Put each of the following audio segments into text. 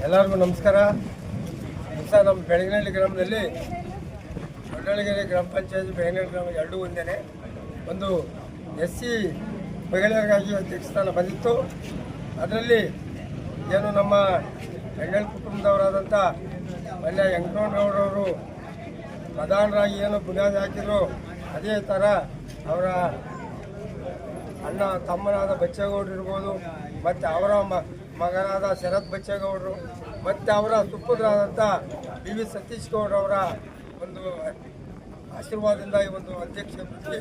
ಎಲ್ಲರಿಗೂ ನಮಸ್ಕಾರ. ನಮ್ಮ ಬೆಳಗಿನಹಳ್ಳಿ ಗ್ರಾಮದಲ್ಲಿ ದೊಡ್ಡಳ್ಳಿಗೆರೆ ಗ್ರಾಮ ಪಂಚಾಯತ್ ಬೆಳಗಿನಹಳ್ಳಿ ಗ್ರಾಮ ಎರಡೂ ಒಂದೇ. ಒಂದು SC ಮಹಿಳೆಯರಿಗಾಗಿ ಅಧ್ಯಕ್ಷ ಸ್ಥಾನ ಬಂದಿತ್ತು. ಅದರಲ್ಲಿ ಏನು ನಮ್ಮ ಹೆಣ್ಣಲ್ ಕುಟುಂಬದವರಾದಂಥ ಮಲ್ಯ ವೆಂಕಟರಮಣಗೌಡರವರು ಪ್ರಧಾನರಾಗಿ ಏನು ಬುನಿಯಾದಿ ಹಾಕಿದ್ರು, ಅದೇ ಥರ ಅವರ ಅಣ್ಣ ತಮ್ಮನಾದ ಬಚ್ಚೇಗೌಡರು ಇರ್ಬೋದು, ಮತ್ತು ಅವರ ಮಗನಾದ ಶರತ್ ಬಚ್ಚೇಗೌಡರು, ಮತ್ತು ಅವರ ಸುಪುತ್ರರಾದಂಥ BV ಸತೀಶ್ ಗೌಡರವರ ಒಂದು ಆಶೀರ್ವಾದದಿಂದ ಈ ಒಂದು ಅಧ್ಯಕ್ಷ ಪದವಿ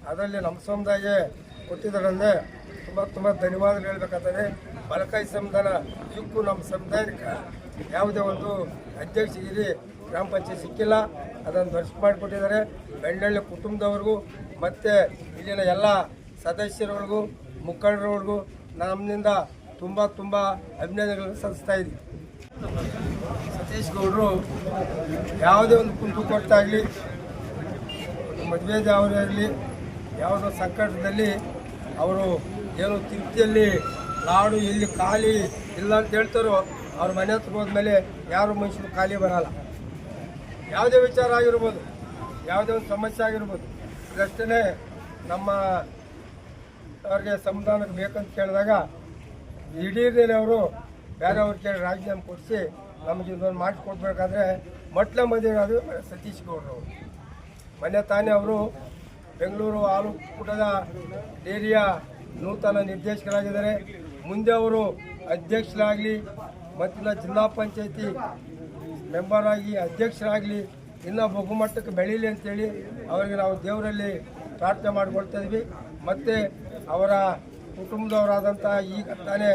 ಅದರಲ್ಲಿ ನಮ್ಮ ಸಮುದಾಯ ಕೊಟ್ಟಿದ್ದಾರಂದರೆ ತುಂಬ ಧನ್ಯವಾದ ಹೇಳಬೇಕಾಗ್ತದೆ. ಬಲಕಾಯಿ ಸಮುದಾಯ ಇದಕ್ಕೂ ನಮ್ಮ ಸಮುದಾಯಕ್ಕೆ ಯಾವುದೇ ಒಂದು ಅಧ್ಯಕ್ಷಗಿರಿ ಗ್ರಾಮ ಪಂಚಾಯತ್ ಸಿಕ್ಕಿಲ್ಲ. ಅದನ್ನು ದರ್ಶನ ಮಾಡಿಕೊಟ್ಟಿದ್ದಾರೆ. ಬೆಣ್ಣಳ್ಳಿ ಕುಟುಂಬದವ್ರಿಗೂ ಮತ್ತು ಇಲ್ಲಿನ ಎಲ್ಲ ಸದಸ್ಯರುಗಳಿಗೂ ಮುಖಂಡರುಗಳಿಗೂ ನಮ್ಮಿಂದ ತುಂಬ ಅಭಿನಂದನೆಗಳನ್ನು ಸಲ್ಲಿಸ್ತಾ ಇದ್ದೀವಿ. ಸತೀಶ್ ಗೌಡರು ಯಾವುದೇ ಒಂದು ಕುಂದು ಕೊಟ್ಟಾಗಲಿ, ಮದುವೆ ಯಾವುದೇ ಆಗಲಿ, ಯಾವುದೋ ಸಂಕಟದಲ್ಲಿ ಅವರು ಏನು ತಿರುಪ್ತಿಯಲ್ಲಿ ಲಾಡು ಎಲ್ಲಿ ಖಾಲಿ ಇಲ್ಲ ಅಂತ ಹೇಳ್ತಾರೋ, ಅವ್ರ ಮನೆ ಹತ್ರ ಹೋದ್ಮೇಲೆ ಯಾರು ಮನುಷ್ಯರು ಖಾಲಿ ಬರಲ್ಲ. ಯಾವುದೇ ವಿಚಾರ ಆಗಿರ್ಬೋದು, ಯಾವುದೇ ಒಂದು ಸಮಸ್ಯೆ ಆಗಿರ್ಬೋದು, ಇದಷ್ಟೇ ನಮ್ಮ ಅವ್ರಿಗೆ ಸಂವಿಧಾನಕ್ಕೆ ಬೇಕಂತ ಕೇಳಿದಾಗ ದಿಢೀರ್ನೇ ಅವರು ಬೇರೆಯವ್ರು ಕೇಳಿ ರಾಜೀನಾಮೆ ಕೊಡಿಸಿ ನಮಗೆ ಇದೊಂದು ಮಾಡಿಕೊಡ್ಬೇಕಾದ್ರೆ ಮೊಟ್ಲೆ ಮದುವೆ ಸತೀಶ್ ಗೌಡರು ಮೊನ್ನೆ ತಾನೇ ಅವರು ಬೆಂಗಳೂರು ಹಾಲು ಕೂಟದ ಡೇರಿಯ ನೂತನ ನಿರ್ದೇಶಕರಾಗಿದ್ದಾರೆ. ಮುಂದೆ ಅವರು ಅಧ್ಯಕ್ಷರಾಗಲಿ ಮತ್ತಿಲ್ಲ ಜಿಲ್ಲಾ ಪಂಚಾಯತಿ ಮೆಂಬರ್ ಆಗಿ ಅಧ್ಯಕ್ಷರಾಗಲಿ ಇನ್ನೂ ಬಹುಮಟ್ಟಕ್ಕೆ ಬೆಳೀಲಿ ಅಂತೇಳಿ ಅವರಿಗೆ ನಾವು ದೇವರಲ್ಲಿ ಪ್ರಾರ್ಥನೆ ಮಾಡಿಕೊಳ್ತಾ ಇದ್ವಿ. ಮತ್ತು ಅವರ ಕುಟುಂಬದವರಾದಂಥ ಈಗ ತಾನೇ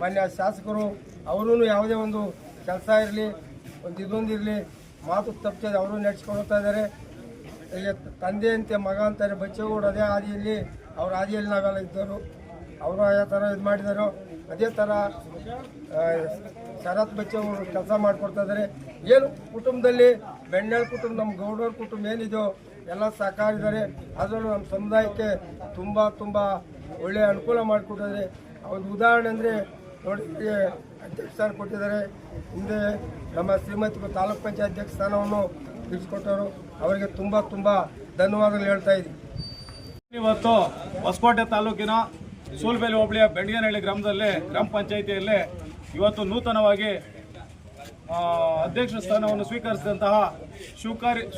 ಮಾನ್ಯ ಶಾಸಕರು ಅವರೂ ಯಾವುದೇ ಒಂದು ಕೆಲಸ ಇರಲಿ, ಒಂದು ಇದೊಂದಿರಲಿ ಮಾತು ತಪ್ಪಿದೆ ಅವರು ನಡೆಸ್ಕೊಂಡು ಹೋಗ್ತಾ ಇದ್ದಾರೆ. ಈಗ ತಂದೆಯಂತೆ ಮಗ ಅಂತಾರೆ ಬಚ್ಚೇಗೌಡ ಅದೇ ಹಾದಿಯಲ್ಲಿ ಅವ್ರ ಹಾದಿಯಲ್ಲಿ ನಾವೆಲ್ಲ ಇದ್ದರು. ಅವರು ಯಾವ ಥರ ಇದು ಮಾಡಿದಾರೋ ಅದೇ ಥರ ಶರತ್ ಬಚ್ಚೇಗೌಡರು ಕೆಲಸ ಮಾಡಿಕೊಡ್ತಾ ಇದ್ದಾರೆ. ಏನು ಕುಟುಂಬದಲ್ಲಿ ಬೆಣ್ಣೆಳ ಕುಟುಂಬ, ನಮ್ಮ ಗೌಡರ ಕುಟುಂಬ ಏನಿದೆಯೋ ಎಲ್ಲ ಸಹಕಾರ ಇದ್ದಾರೆ. ಅದರಲ್ಲೂ ನಮ್ಮ ಸಮುದಾಯಕ್ಕೆ ತುಂಬ ಒಳ್ಳೆಯ ಅನುಕೂಲ ಮಾಡಿಕೊಟ್ಟಿದ್ದಾರೆ. ಒಂದು ಉದಾಹರಣೆ ಅಂದರೆ ನೋಡಿ, ಅಧ್ಯಕ್ಷ ಸ್ಥಾನ ಕೊಟ್ಟಿದ್ದಾರೆ. ಹಿಂದೆ ನಮ್ಮ ಶ್ರೀಮತಿ ತಾಲೂಕ್ ಪಂಚಾಯತ್ ಅಧ್ಯಕ್ಷ ಸ್ಥಾನವನ್ನು ತಿಳಿಸ್ಕೊಟ್ಟವರು, ಅವರಿಗೆ ತುಂಬ ಧನ್ಯವಾದಗಳು ಹೇಳ್ತಾ ಇದ್ದೀವಿ. ಇವತ್ತು ಹೊಸಕೋಟೆ ತಾಲೂಕಿನ ಸೂಲ್ಬೇಲಿ ಹೋಬಳಿಯ ಬೆಂಡಿಗನಹಳ್ಳಿ ಗ್ರಾಮದಲ್ಲಿ ಗ್ರಾಮ ಪಂಚಾಯಿತಿಯಲ್ಲಿ ಇವತ್ತು ನೂತನವಾಗಿ ಅಧ್ಯಕ್ಷ ಸ್ಥಾನವನ್ನು ಸ್ವೀಕರಿಸಿದಂತಹ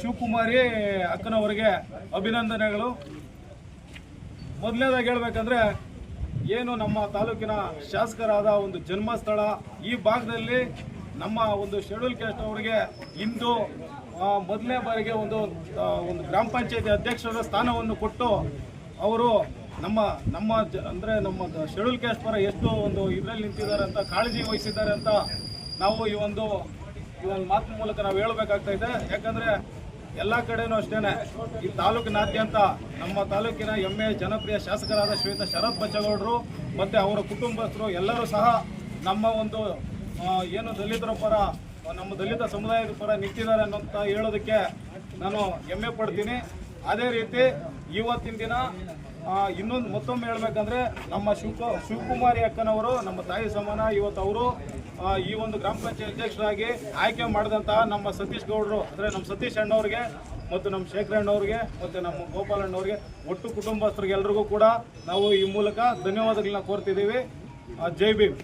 ಶಿವಕುಮಾರಿ ಅಕ್ಕನವರಿಗೆ ಅಭಿನಂದನೆಗಳು. ಮೊದಲನೇದಾಗಿ ಹೇಳ್ಬೇಕಂದ್ರೆ ಏನು ನಮ್ಮ ತಾಲೂಕಿನ ಶಾಸಕರಾದ ಒಂದು ಜನ್ಮಸ್ಥಳ ಈ ಭಾಗದಲ್ಲಿ ನಮ್ಮ ಒಂದು ಶೆಡ್ಯೂಲ್ ಕ್ಯಾಸ್ಟ್ ಅವರಿಗೆ ಇಂದು ಮೊದಲನೇ ಬಾರಿಗೆ ಒಂದು ಗ್ರಾಮ ಪಂಚಾಯತಿ ಅಧ್ಯಕ್ಷರ ಸ್ಥಾನವನ್ನು ಕೊಟ್ಟು ಅವರು ನಮ್ಮ ಅಂದರೆ ನಮ್ಮ ಶೆಡ್ಯೂಲ್ ಕ್ಯಾಸ್ಟ್ ಪರ ಎಷ್ಟು ಒಂದು ಇದರಲ್ಲಿ ನಿಂತಿದ್ದಾರೆ ಅಂತ ಕಾಳಜಿ ವಹಿಸಿದ್ದಾರೆ ಅಂತ ನಾವು ಈ ಒಂದು ಮಾತಿನ ಮೂಲಕ ನಾವು ಹೇಳಬೇಕಾಗ್ತಾ ಇದೆ. ಯಾಕಂದರೆ ಎಲ್ಲ ಕಡೆನೂ ಅಷ್ಟೇ ಈ ತಾಲೂಕಿನಾದ್ಯಂತ ನಮ್ಮ ತಾಲೂಕಿನ ಹೆಮ್ಮೆಯ ಜನಪ್ರಿಯ ಶಾಸಕರಾದ ಶ್ರೀಯುತ ಶರತ್ ಬಚ್ಚೇಗೌಡರು ಮತ್ತು ಅವರ ಕುಟುಂಬಸ್ಥರು ಎಲ್ಲರೂ ಸಹ ನಮ್ಮ ಒಂದು ಏನು ದಲಿತರ ಪರ, ನಮ್ಮ ದಲಿತ ಸಮುದಾಯದ ಪರ ನಿಂತಿದ್ದಾರೆ ಅನ್ನೋಂತ ಹೇಳೋದಕ್ಕೆ ನಾನು ಹೆಮ್ಮೆ ಪಡ್ತೀನಿ. ಅದೇ ರೀತಿ ಇವತ್ತಿನ ದಿನ ಇನ್ನೊಂದು ಮತ್ತೊಮ್ಮೆ ಹೇಳ್ಬೇಕಂದ್ರೆ ನಮ್ಮ ಶಿವಕುಮಾರಿ ಅಕ್ಕನವರು ನಮ್ಮ ತಾಯಿ ಸಮಾನ. ಇವತ್ತು ಅವರು ಈ ಒಂದು ಗ್ರಾಮ ಪಂಚಾಯತ್ ಅಧ್ಯಕ್ಷರಾಗಿ ಆಯ್ಕೆ ಮಾಡಿದಂತಹ ನಮ್ಮ ಸತೀಶ್ ಗೌಡರು ಅಂದರೆ ನಮ್ಮ ಸತೀಶ್ ಅಣ್ಣವ್ರಿಗೆ ಮತ್ತು ನಮ್ಮ ಶೇಖರ್ ಅಣ್ಣವ್ರಿಗೆ ಮತ್ತು ನಮ್ಮ ಗೋಪಾಲ್ ಅಣ್ಣವ್ರಿಗೆ ಒಟ್ಟು ಕುಟುಂಬಸ್ಥರಿಗೆ ಎಲ್ರಿಗೂ ಕೂಡ ನಾವು ಈ ಮೂಲಕ ಧನ್ಯವಾದಗಳನ್ನ ಕೋರ್ತಿದ್ದೀವಿ. ಜೈ ಭೀಮ್.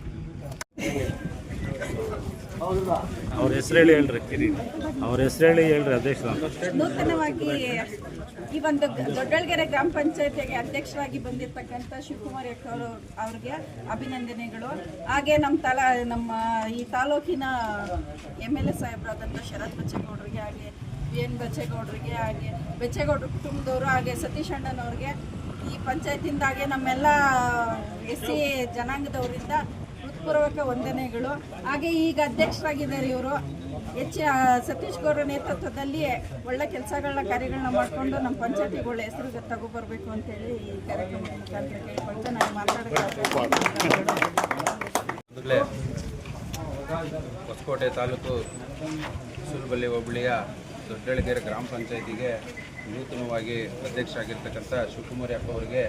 ಅವ್ರ ಹೆಸರು ಹೇಳ್ರಿ ಅಧ್ಯಕ್ಷ. ನೂತನವಾಗಿ ಈ ಒಂದು ದೊಡ್ಡಳ್ಗೆರೆ ಗ್ರಾಮ ಪಂಚಾಯತಿಗೆ ಅಧ್ಯಕ್ಷರಾಗಿ ಬಂದಿರತಕ್ಕಂಥ ಶಿವಕುಮಾರಿ ಅವ್ರಿಗೆ ಅಭಿನಂದನೆಗಳು. ಹಾಗೆ ನಮ್ಮ ಈ ತಾಲೂಕಿನ MLA ಸಾಹೇಬರಾದಂಥ ಶರತ್ ಬಚ್ಚೇಗೌಡರಿಗೆ, ಹಾಗೆ BN ಬಚ್ಚೇಗೌಡರಿಗೆ, ಹಾಗೆ ಬಚ್ಚೇಗೌಡರ ಕುಟುಂಬದವರು, ಹಾಗೆ ಸತೀಶ್ ಅಣ್ಣನವ್ರಿಗೆ ಈ ಪಂಚಾಯತಿಂದ, ಹಾಗೆ ನಮ್ಮೆಲ್ಲ SC ಜನಾಂಗದವರಿಂದ ಹೃತ್ಪೂರ್ವಕ ವಂದನೆಗಳು. ಹಾಗೆ ಈಗ ಅಧ್ಯಕ್ಷರಾಗಿದ್ದಾರೆ ಇವರು. ಸತೀಶ್ ಗೌಡ್ರ ನೇತೃತ್ವದಲ್ಲಿ ಒಳ್ಳೆ ಕಾರ್ಯಗಳನ್ನ ಮಾಡಿಕೊಂಡು ನಮ್ಮ ಪಂಚಾಯತಿಗೆ ಒಳ್ಳೆ ಹೆಸರು ತಗೋಬರ್ಬೇಕು ಅಂತೇಳಿ ಈ ಕಾರ್ಯಕ್ರಮದ ಮುಖಾಂತರ ಕೇಳ್ಕೊಳ್ತಾ ನಾನು ಮಾತಾಡೋದು. ಹೊಸಕೋಟೆ ತಾಲೂಕು ಸೂಲ್ಬಲ್ಲಿ ಹೋಬಳಿಯ ದೊಡ್ಡಳ್ಗೆರೆ ಗ್ರಾಮ ಪಂಚಾಯತಿಗೆ ನೂತನವಾಗಿ ಅಧ್ಯಕ್ಷ ಆಗಿರ್ತಕ್ಕಂಥ ಶಿವಕುಮಾರಿ ಅಪ್ಪ ಅವರಿಗೆ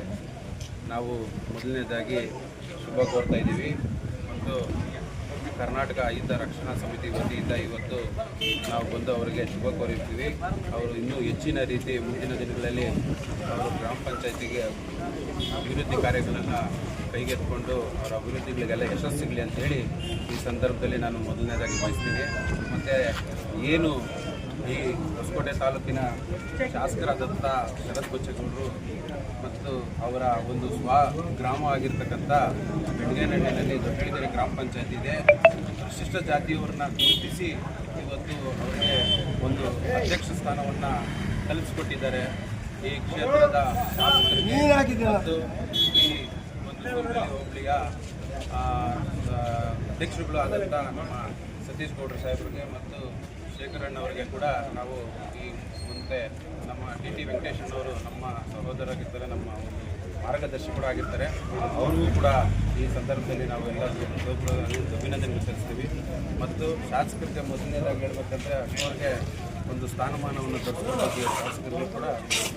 ನಾವು ಮೊದಲನೇದಾಗಿ ಶುಭ ಕೋರ್ತಾ ಇದ್ದೀವಿ. ಮತ್ತು ಕರ್ನಾಟಕ ಅಹಿತ ರಕ್ಷಣಾ ಸಮಿತಿ ವತಿಯಿಂದ ಇವತ್ತು ನಾವು ಬಂದು ಅವರಿಗೆ ಶುಭ ಕೋರಿರ್ತೀವಿ. ಅವರು ಇನ್ನೂ ಹೆಚ್ಚಿನ ರೀತಿ ಮುಂದಿನ ದಿನಗಳಲ್ಲಿ ಅವರು ಗ್ರಾಮ ಪಂಚಾಯತಿಗೆ ಅಭಿವೃದ್ಧಿ ಕಾರ್ಯಗಳನ್ನು ಕೈಗೆತ್ತಿಕೊಂಡು ಅವರ ಅಭಿವೃದ್ಧಿಗಳಿಗೆಲ್ಲ ಯಶಸ್ಸು ಸಿಗಲಿ ಅಂತೇಳಿ ಈ ಸಂದರ್ಭದಲ್ಲಿ ನಾನು ಮೊದಲನೇದಾಗಿ ಬಯಸ್ತೀನಿ. ಮತ್ತು ಏನು ಈ ಹೊಸಕೋಟೆ ತಾಲೂಕಿನ ಶಾಸಕರಾದಂಥ ಶರತ್ ಬಚ್ಚೇಗೌಡರು ಮತ್ತು ಅವರ ಒಂದು ಗ್ರಾಮ ಆಗಿರ್ತಕ್ಕಂಥ ಬೆಳಗೇನಹಳ್ಳಿಯಲ್ಲಿ ದೊಡ್ಡಳ್ಳಿಗೆರೆ ಗ್ರಾಮ ಪಂಚಾಯತ್ ಇದೆ. ವಿಶಿಷ್ಟ ಜಾತಿಯವರನ್ನ ಗುರುತಿಸಿ ಇವತ್ತು ಅವರಿಗೆ ಒಂದು ಅಧ್ಯಕ್ಷ ಸ್ಥಾನವನ್ನು ಕಲ್ಪಿಸಿಕೊಟ್ಟಿದ್ದಾರೆ. ಈ ಕ್ಷೇತ್ರದ ಶಾಸಕರಿಗೆ ಮತ್ತು ಈ ಒಂದು ಸೂಲೂರು ಹೋಬಳಿಯ ಅಧ್ಯಕ್ಷರುಗಳು ಆದಂಥ ನಮ್ಮ ಸತೀಶ್ ಗೌಡ್ರು ಸಾಹೇಬರಿಗೆ ಮತ್ತು ಶೇಖರಣ್ಣವರಿಗೆ ಕೂಡ ನಾವು ಈ ಮುಂದೆ ನಮ್ಮ ಟಿ ವೆಂಕಟೇಶಣ್ಣವರು ನಮ್ಮ ಸಹೋದರರಾಗಿರ್ತಾರೆ, ನಮ್ಮ ಒಂದು ಮಾರ್ಗದರ್ಶಿ ಕೂಡ ಆಗಿರ್ತಾರೆ. ಅವ್ರಿಗೂ ಕೂಡ ಈ ಸಂದರ್ಭದಲ್ಲಿ ನಾವು ಎಲ್ಲ ಅಭಿನಂದನೆ ಸಲ್ಲಿಸ್ತೀವಿ. ಮತ್ತು ಶಾಸಕರಿಗೆ ಮೊದಲನೇದಾಗಿ ಹೇಳ್ಬೇಕಂದ್ರೆ ಅವ್ರಿಗೆ ಒಂದು ಸ್ಥಾನಮಾನವನ್ನು ತರಿಸ್ಕೊಳ್ಳೋಕೆ ಶಾಸಕರಿಗೂ ಕೂಡ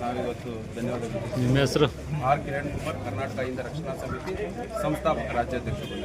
ನಾವಿವತ್ತು ಧನ್ಯವಾದಗಳು. ನಿಮ್ಮ ಹೆಸರು? ಆರ್ ಕಿರಣ್ ಕುಮಾರ್, ಕರ್ನಾಟಕ ಅಹಿತ ರಕ್ಷಣಾ ಸಮಿತಿ ಸಂಸ್ಥಾಪಕ ರಾಜ್ಯಾಧ್ಯಕ್ಷರು.